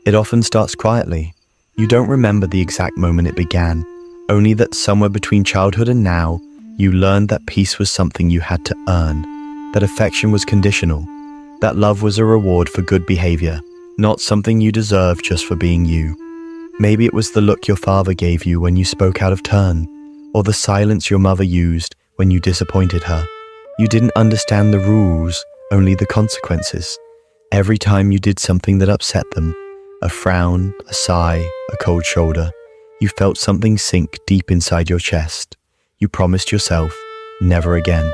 It often starts quietly. You don't remember the exact moment it began, only that somewhere between childhood and now, you learned that peace was something you had to earn, that affection was conditional, that love was a reward for good behavior, not something you deserved just for being you. Maybe it was the look your father gave you when you spoke out of turn, or the silence your mother used when you disappointed her. You didn't understand the rules, only the consequences. Every time you did something that upset them, a frown, a sigh, a cold shoulder, you felt something sink deep inside your chest. You promised yourself, never again.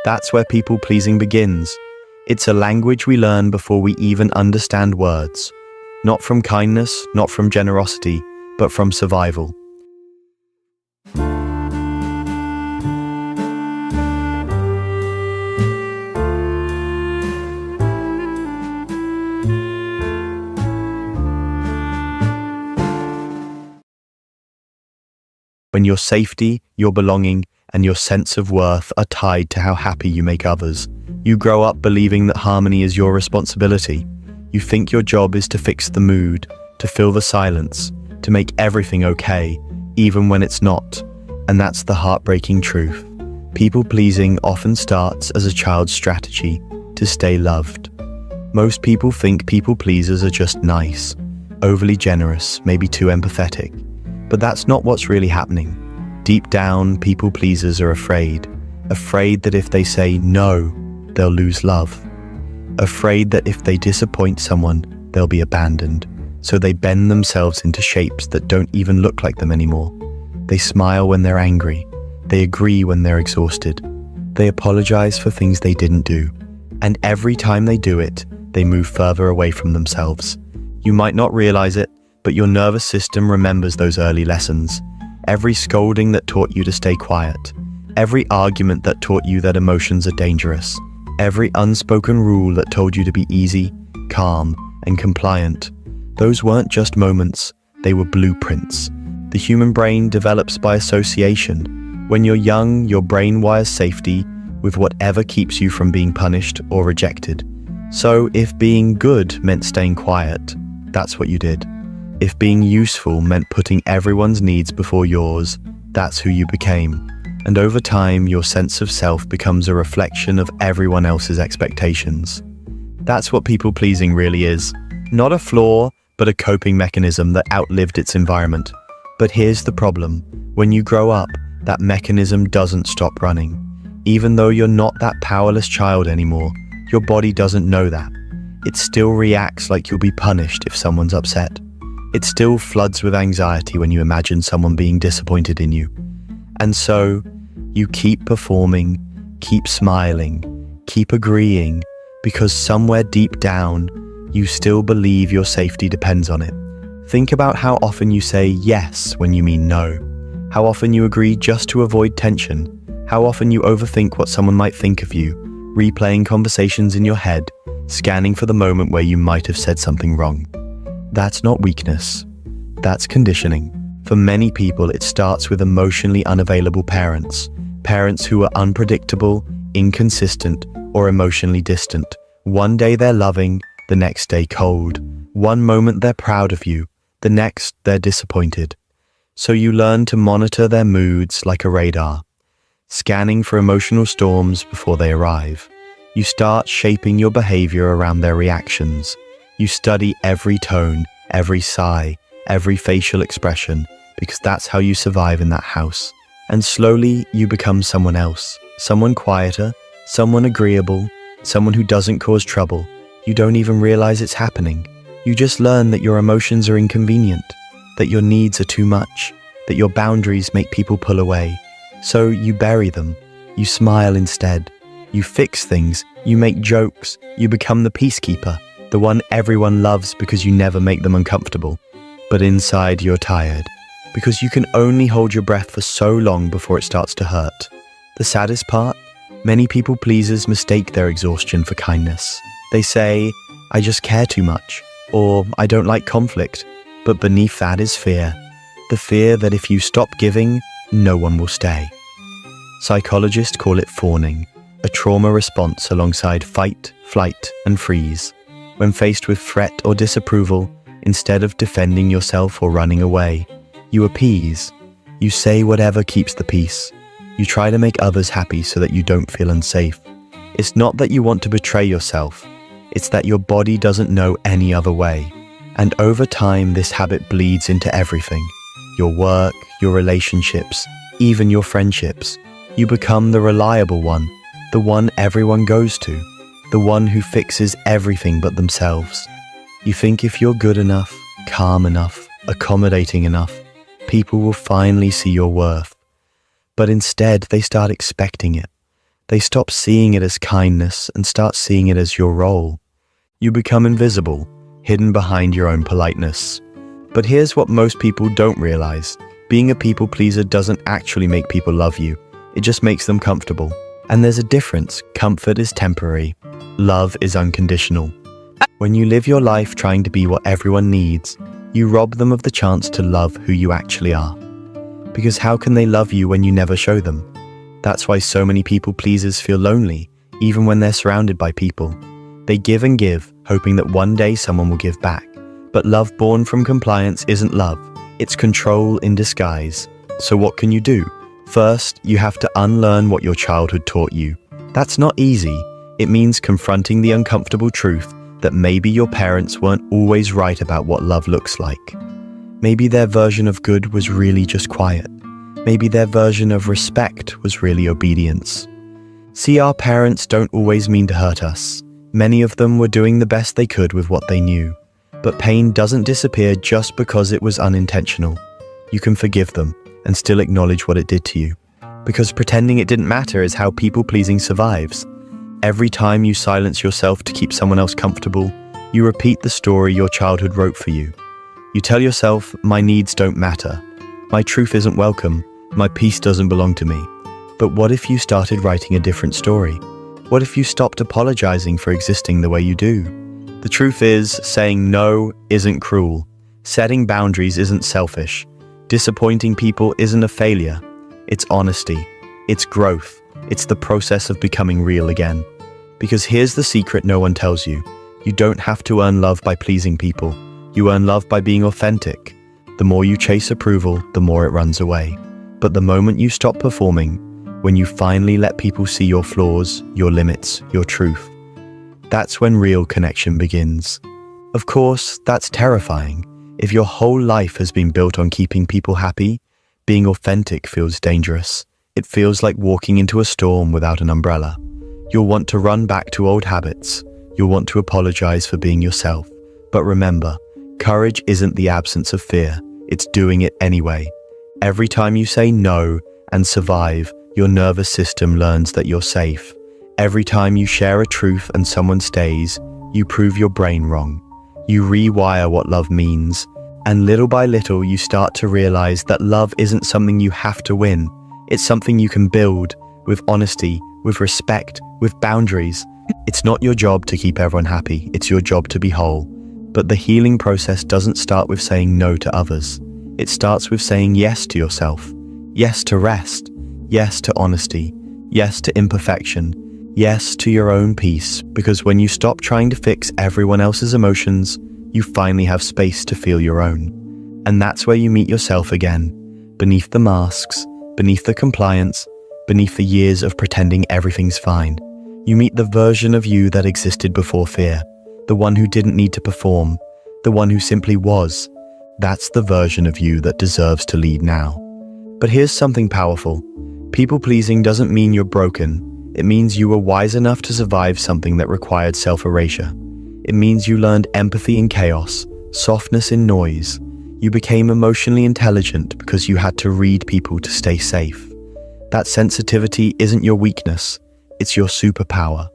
That's where people-pleasing begins. It's a language we learn before we even understand words. Not from kindness, not from generosity, but from survival. When your safety, your belonging, and your sense of worth are tied to how happy you make others, you grow up believing that harmony is your responsibility. You think your job is to fix the mood, to fill the silence, to make everything okay, even when it's not. And that's the heartbreaking truth. People-pleasing often starts as a child's strategy to stay loved. Most people think people-pleasers are just nice, overly generous, maybe too empathetic. But that's not what's really happening. Deep down, people-pleasers are afraid that if they say no, they'll lose love. Afraid that if they disappoint someone, they'll be abandoned. So they bend themselves into shapes that don't even look like them anymore. They smile when they're angry. They agree when they're exhausted. They apologize for things they didn't do. And every time they do it, they move further away from themselves. You might not realize it, but your nervous system remembers those early lessons. Every scolding that taught you to stay quiet. Every argument that taught you that emotions are dangerous. Every unspoken rule that told you to be easy, calm, and compliant. Those weren't just moments, they were blueprints. The human brain develops by association. When you're young, your brain wires safety with whatever keeps you from being punished or rejected. So if being good meant staying quiet, that's what you did. If being useful meant putting everyone's needs before yours, that's who you became. And over time, your sense of self becomes a reflection of everyone else's expectations. That's what people-pleasing really is. Not a flaw, but a coping mechanism that outlived its environment. But here's the problem. When you grow up, that mechanism doesn't stop running. Even though you're not that powerless child anymore, your body doesn't know that. It still reacts like you'll be punished if someone's upset. It still floods with anxiety when you imagine someone being disappointed in you. And so, you keep performing, keep smiling, keep agreeing, because somewhere deep down, you still believe your safety depends on it. Think about how often you say yes when you mean no. How often you agree just to avoid tension. How often you overthink what someone might think of you, replaying conversations in your head, scanning for the moment where you might have said something wrong. That's not weakness. That's conditioning. For many people, it starts with emotionally unavailable parents. Parents who are unpredictable, inconsistent, or emotionally distant. One day they're loving, the next day cold. One moment they're proud of you, the next they're disappointed. So you learn to monitor their moods like a radar, scanning for emotional storms before they arrive. You start shaping your behavior around their reactions. You study every tone, every sigh, every facial expression, because that's how you survive in that house. And slowly, you become someone else. Someone quieter, someone agreeable, someone who doesn't cause trouble. You don't even realize it's happening. You just learn that your emotions are inconvenient, that your needs are too much, that your boundaries make people pull away. So you bury them. You smile instead. You fix things. You make jokes. You become the peacekeeper. The one everyone loves because you never make them uncomfortable. But inside you're tired, because you can only hold your breath for so long before it starts to hurt. The saddest part? Many people pleasers mistake their exhaustion for kindness. They say, I just care too much, or I don't like conflict. But beneath that is fear. The fear that if you stop giving, no one will stay. Psychologists call it fawning, a trauma response alongside fight, flight, and freeze. When faced with threat or disapproval, Instead of defending yourself or running away, you appease. You say whatever keeps the peace. You try to make others happy so that you don't feel unsafe. It's not that you want to betray yourself. It's that your body doesn't know any other way. And over time, this habit bleeds into everything. Your work, your relationships, even your friendships. You become the reliable one, the one everyone goes to, the one who fixes everything but themselves. You think if you're good enough, calm enough, accommodating enough, people will finally see your worth. But instead, they start expecting it. They stop seeing it as kindness and start seeing it as your role. You become invisible, hidden behind your own politeness. But here's what most people don't realize. Being a people pleaser doesn't actually make people love you. It just makes them comfortable. And there's a difference. Comfort is temporary. Love is unconditional. When you live your life trying to be what everyone needs, you rob them of the chance to love who you actually are. Because how can they love you when you never show them? That's why so many people pleasers feel lonely, even when they're surrounded by people. They give and give, hoping that one day someone will give back. But love born from compliance isn't love. It's control in disguise. So what can you do? First, you have to unlearn what your childhood taught you. That's not easy. It means confronting the uncomfortable truth that maybe your parents weren't always right about what love looks like. Maybe their version of good was really just quiet. Maybe their version of respect was really obedience. See, our parents don't always mean to hurt us. Many of them were doing the best they could with what they knew. But pain doesn't disappear just because it was unintentional. You can forgive them and still acknowledge what it did to you. Because pretending it didn't matter is how people-pleasing survives. Every time you silence yourself to keep someone else comfortable, you repeat the story your childhood wrote for you. You tell yourself, my needs don't matter. My truth isn't welcome. My peace doesn't belong to me. But what if you started writing a different story? What if you stopped apologizing for existing the way you do? The truth is, saying no isn't cruel. Setting boundaries isn't selfish. Disappointing people isn't a failure. It's honesty. It's growth. It's the process of becoming real again. Because here's the secret no one tells you. You don't have to earn love by pleasing people. You earn love by being authentic. The more you chase approval, the more it runs away. But the moment you stop performing, when you finally let people see your flaws, your limits, your truth, that's when real connection begins. Of course, that's terrifying. If your whole life has been built on keeping people happy, being authentic feels dangerous. It feels like walking into a storm without an umbrella. You'll want to run back to old habits. You'll want to apologize for being yourself. But remember, courage isn't the absence of fear. It's doing it anyway. Every time you say no and survive, your nervous system learns that you're safe. Every time you share a truth and someone stays, you prove your brain wrong. You rewire what love means. And little by little, you start to realize that love isn't something you have to win. It's something you can build with honesty, with respect, with boundaries. It's not your job to keep everyone happy. It's your job to be whole. But the healing process doesn't start with saying no to others. It starts with saying yes to yourself. Yes to rest. Yes to honesty. Yes to imperfection. Yes to your own peace. Because when you stop trying to fix everyone else's emotions, you finally have space to feel your own. And that's where you meet yourself again. Beneath the masks, beneath the compliance, beneath the years of pretending everything's fine. You meet the version of you that existed before fear. The one who didn't need to perform. The one who simply was. That's the version of you that deserves to lead now. But here's something powerful. People-pleasing doesn't mean you're broken. It means you were wise enough to survive something that required self-erasure. It means you learned empathy in chaos, softness in noise. You became emotionally intelligent because you had to read people to stay safe. That sensitivity isn't your weakness. It's your superpower.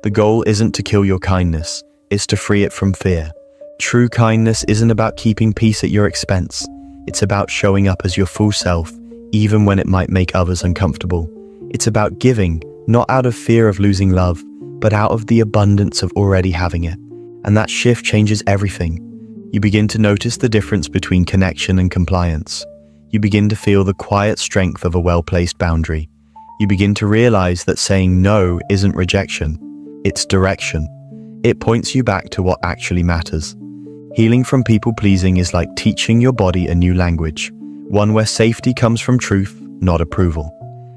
The goal isn't to kill your kindness. It's to free it from fear. True kindness isn't about keeping peace at your expense. It's about showing up as your full self, even when it might make others uncomfortable. It's about giving, not out of fear of losing love, but out of the abundance of already having it. And that shift changes everything. You begin to notice the difference between connection and compliance. You begin to feel the quiet strength of a well-placed boundary. You begin to realize that saying no isn't rejection, it's direction. It points you back to what actually matters. Healing from people-pleasing is like teaching your body a new language, one where safety comes from truth, not approval.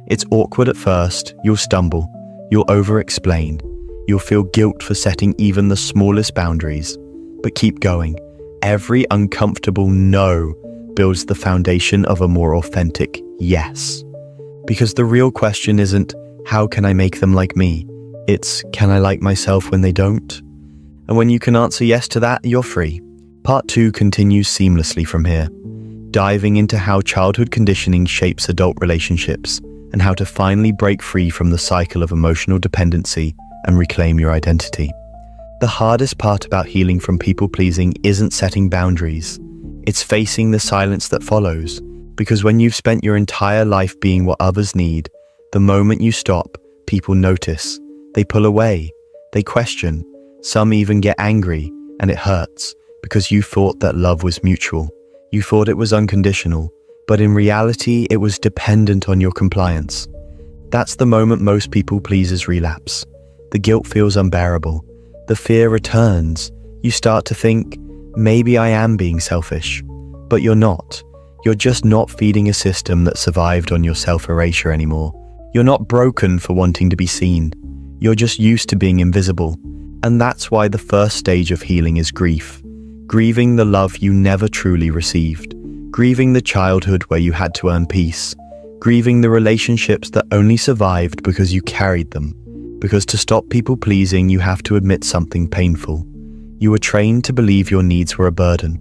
It's awkward at first, you'll stumble, you'll over-explain, you'll feel guilt for setting even the smallest boundaries. But keep going. Every uncomfortable no builds the foundation of a more authentic yes. Because the real question isn't, how can I make them like me? It's, can I like myself when they don't? And when you can answer yes to that, you're free. Part 2 continues seamlessly from here, diving into how childhood conditioning shapes adult relationships and how to finally break free from the cycle of emotional dependency and reclaim your identity. The hardest part about healing from people-pleasing isn't setting boundaries. It's facing the silence that follows, because when you've spent your entire life being what others need, the moment you stop, people notice. They pull away. They question. Some even get angry, and it hurts, because you thought that love was mutual. You thought it was unconditional, but in reality, it was dependent on your compliance. That's the moment most people-pleasers relapse. The guilt feels unbearable. The fear returns. You start to think, maybe I am being selfish. But you're not. You're just not feeding a system that survived on your self-erasure anymore. You're not broken for wanting to be seen. You're just used to being invisible. And that's why the first stage of healing is grief. Grieving the love you never truly received. Grieving the childhood where you had to earn peace. Grieving the relationships that only survived because you carried them. Because to stop people-pleasing, you have to admit something painful. You were trained to believe your needs were a burden.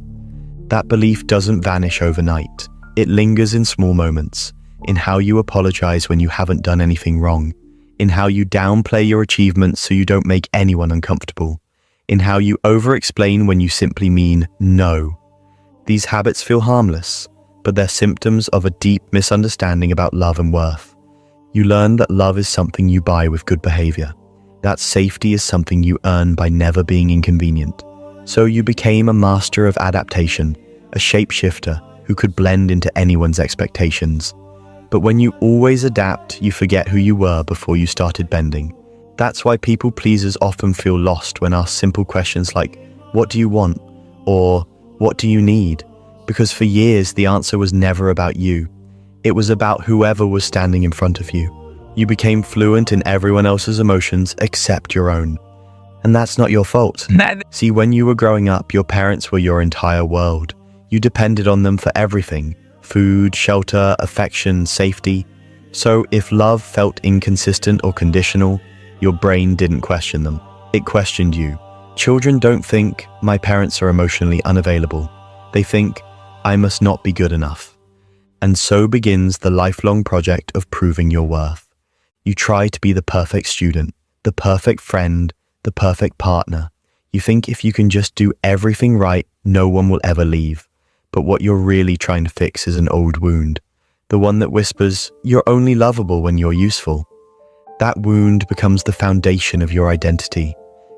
That belief doesn't vanish overnight. It lingers in small moments, in how you apologize when you haven't done anything wrong, in how you downplay your achievements so you don't make anyone uncomfortable, in how you over-explain when you simply mean no. These habits feel harmless, but they're symptoms of a deep misunderstanding about love and worth. You learn that love is something you buy with good behavior, that safety is something you earn by never being inconvenient. So you became a master of adaptation, a shapeshifter who could blend into anyone's expectations. But when you always adapt, you forget who you were before you started bending. That's why people pleasers often feel lost when asked simple questions like, what do you want? Or what do you need? Because for years, the answer was never about you. It was about whoever was standing in front of you. You became fluent in everyone else's emotions except your own. And that's not your fault. See, when you were growing up, your parents were your entire world. You depended on them for everything: food, shelter, affection, safety. So if love felt inconsistent or conditional, your brain didn't question them. It questioned you. Children don't think, my parents are emotionally unavailable. They think, I must not be good enough. And so begins the lifelong project of proving your worth. You try to be the perfect student, the perfect friend, the perfect partner. You think if you can just do everything right, no one will ever leave. But what you're really trying to fix is an old wound. The one that whispers, you're only lovable when you're useful. That wound becomes the foundation of your identity.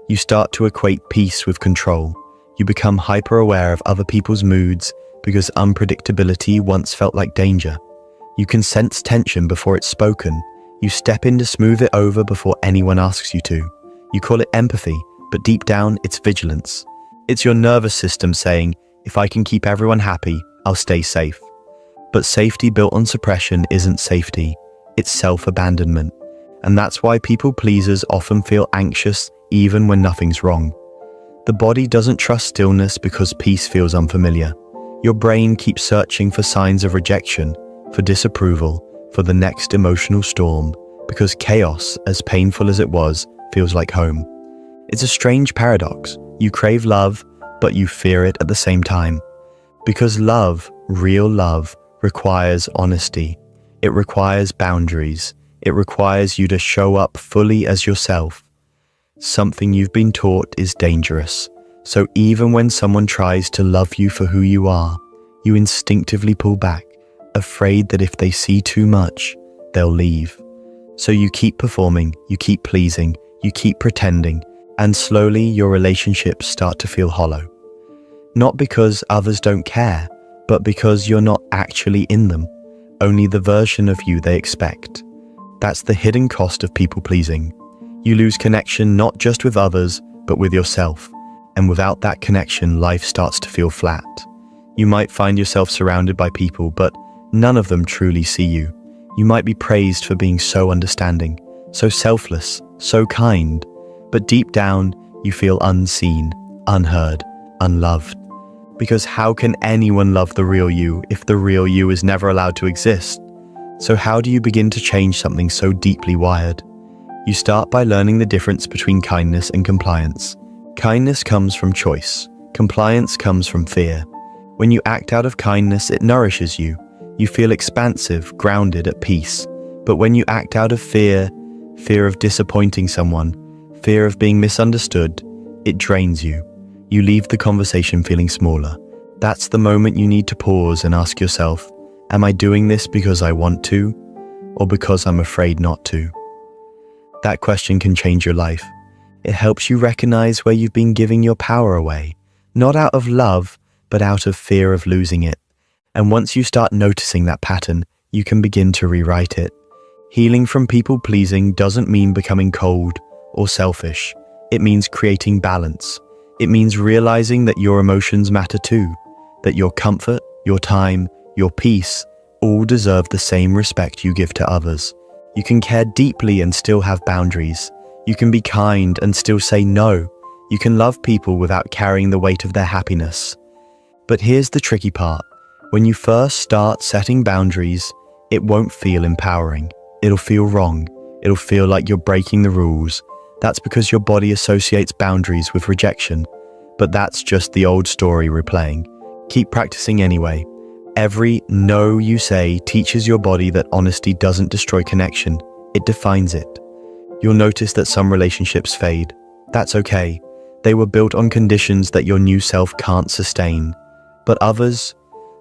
You start to equate peace with control. You become hyper-aware of other people's moods because unpredictability once felt like danger. You can sense tension before it's spoken. You step in to smooth it over before anyone asks you to. You call it empathy, but deep down, it's vigilance. It's your nervous system saying, if I can keep everyone happy, I'll stay safe. But safety built on suppression isn't safety. It's self-abandonment. And that's why people pleasers often feel anxious even when nothing's wrong. The body doesn't trust stillness because peace feels unfamiliar. Your brain keeps searching for signs of rejection, for disapproval, for the next emotional storm, because chaos, as painful as it was, feels like home. It's a strange paradox. You crave love, but you fear it at the same time. Because love, real love, requires honesty. It requires boundaries. It requires you to show up fully as yourself. Something you've been taught is dangerous. So even when someone tries to love you for who you are, you instinctively pull back, afraid that if they see too much, they'll leave. So you keep performing, you keep pleasing, you keep pretending, and slowly your relationships start to feel hollow. Not because others don't care, but because you're not actually in them, only the version of you they expect. That's the hidden cost of people pleasing. You lose connection not just with others, but with yourself. And without that connection, life starts to feel flat. You might find yourself surrounded by people, but none of them truly see you. You might be praised for being so understanding, so selfless, so kind, but deep down, you feel unseen, unheard, unloved. Because how can anyone love the real you if the real you is never allowed to exist? So how do you begin to change something so deeply wired? You start by learning the difference between kindness and compliance. Kindness comes from choice. Compliance comes from fear. When you act out of kindness, it nourishes you. You feel expansive, grounded, at peace. But when you act out of fear of disappointing someone, fear of being misunderstood, it drains you. You leave the conversation feeling smaller. That's the moment you need to pause and ask yourself, am I doing this because I want to, or because I'm afraid not to? That question can change your life. It helps you recognize where you've been giving your power away, not out of love, but out of fear of losing it. And once you start noticing that pattern, you can begin to rewrite it. Healing from people-pleasing doesn't mean becoming cold or selfish. It means creating balance. It means realizing that your emotions matter too, that your comfort, your time, your peace all deserve the same respect you give to others. You can care deeply and still have boundaries. You can be kind and still say no. You can love people without carrying the weight of their happiness. But here's the tricky part. When you first start setting boundaries, it won't feel empowering. It'll feel wrong. It'll feel like you're breaking the rules. That's because your body associates boundaries with rejection. But that's just the old story replaying. Keep practicing anyway. Every no you say teaches your body that honesty doesn't destroy connection. It defines it. You'll notice that some relationships fade. That's okay. They were built on conditions that your new self can't sustain. But others,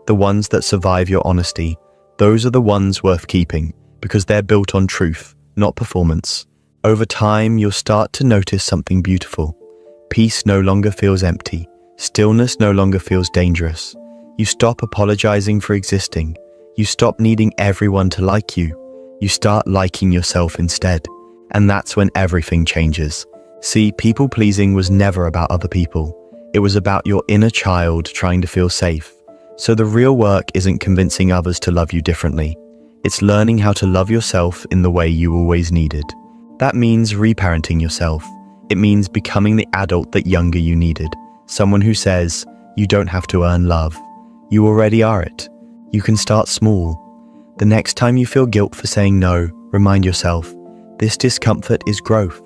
the ones that survive your honesty, those are the ones worth keeping because they're built on truth, not performance. Over time, you'll start to notice something beautiful. Peace no longer feels empty. Stillness no longer feels dangerous. You stop apologizing for existing. You stop needing everyone to like you. You start liking yourself instead. And that's when everything changes. See, people-pleasing was never about other people. It was about your inner child trying to feel safe. So the real work isn't convincing others to love you differently. It's learning how to love yourself in the way you always needed. That means reparenting yourself. It means becoming the adult that younger you needed. Someone who says, you don't have to earn love. You already are it. You can start small. The next time you feel guilt for saying no, remind yourself, this discomfort is growth.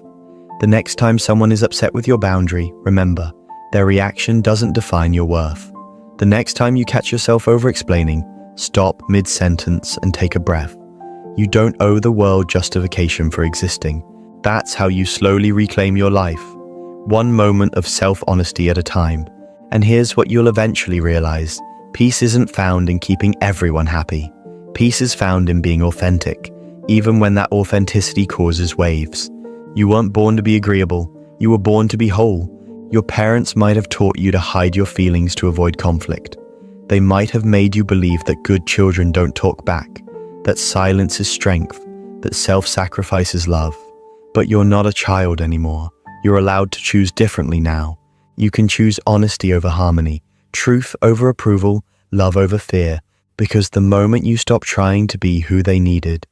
The next time someone is upset with your boundary, remember, their reaction doesn't define your worth. The next time you catch yourself over-explaining, stop mid-sentence and take a breath. You don't owe the world justification for existing. That's how you slowly reclaim your life, one moment of self-honesty at a time. And here's what you'll eventually realize. Peace isn't found in keeping everyone happy. Peace is found in being authentic, even when that authenticity causes waves. You weren't born to be agreeable. You were born to be whole. Your parents might have taught you to hide your feelings to avoid conflict. They might have made you believe that good children don't talk back, that silence is strength, that self-sacrifice is love. But you're not a child anymore. You're allowed to choose differently now. You can choose honesty over harmony, truth over approval, love over fear, because the moment you stop trying to be who they needed,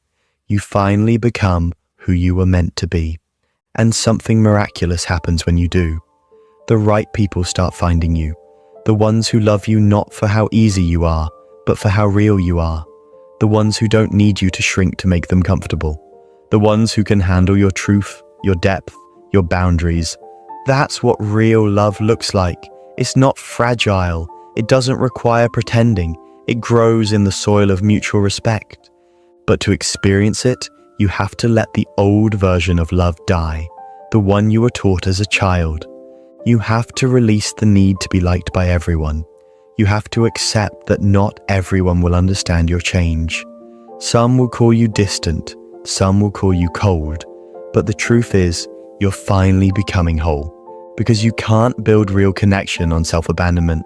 you finally become who you were meant to be. And something miraculous happens when you do. The right people start finding you. The ones who love you not for how easy you are, but for how real you are. The ones who don't need you to shrink to make them comfortable. The ones who can handle your truth, your depth, your boundaries. That's what real love looks like. It's not fragile. It doesn't require pretending. It grows in the soil of mutual respect. But to experience it, you have to let the old version of love die, the one you were taught as a child. You have to release the need to be liked by everyone. You have to accept that not everyone will understand your change. Some will call you distant, some will call you cold, but the truth is, you're finally becoming whole. Because you can't build real connection on self-abandonment.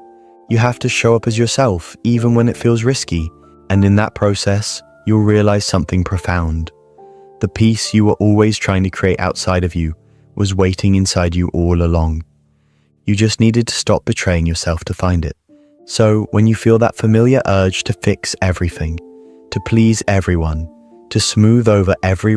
You have to show up as yourself, even when it feels risky, and in that process, you'll realize something profound. The peace you were always trying to create outside of you was waiting inside you all along. You just needed to stop betraying yourself to find it. So, when you feel that familiar urge to fix everything, to please everyone, to smooth over every